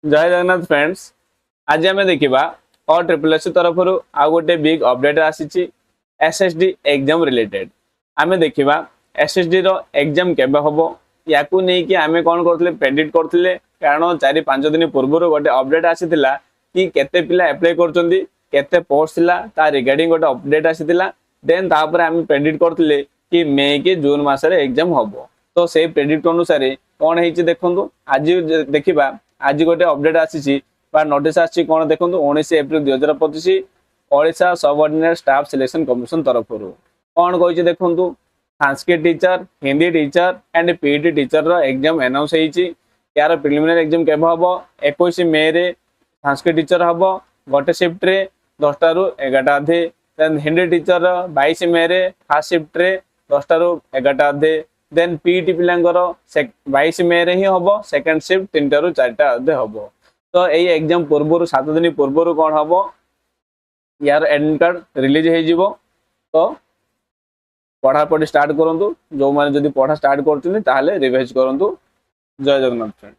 जय जगन्नाथ फ्रेंड्स। आज आम देखा OSSC तरफ आउ गोटे बिग अपडेट आसी SSD एग्जाम रिलेटेड। आम देखा SSD रो एग्जाम केबे हम या नहीं कि आम कौन करते प्रेडिक्ट करते कारण 4-5 दिन पूर्व गोटे अपडेट आसीला कि केते पिला अप्लाई करछंदी केते पोस्ट थिला ता रिगार्डिंग गोटे अपडेट आसीला। देन तापर आम प्रेडिक्ट करते कि मे कि जून मासरे एग्जाम हम तो से प्रेडिक्ट अनुसार कौन है देखो आज देखा आज गोटे अपडेट आसी नोटिस आसी कौन देखो 19 April 2025 Odisha subordinate staff selection commission तरफ कौन कही देखो Sanskrit teacher Hindi teacher and PET teacher रो एग्जाम अनाउंस होईची। यार प्रिलिमिनरी एग्जाम केबे हबो 21 मे रे संस्कृत टीचर हबो गोटे शिफ्ट रे 10टा रु 11टा अधे। देन हिंदी टीचर 22 मे रे फर्स्ट शिफ्ट रे 10टा रु 11टा अधे। देन पीईटी पिलांगर 22 मे रे ही हबो सेकंड शिफ्ट 3टा रु 4टा अधे हबो। तो यही एग्जाम पूर्व 7 दिन पूर्व कौन हम यार एडमिट कार्ड रिलीज हो तो पढ़ापढ़ी स्टार्ट करूँ जो मैंने जब पढ़ा स्टार्ट कर रिवाइज करूँ। जय जगन्नाथ फ्रेंड।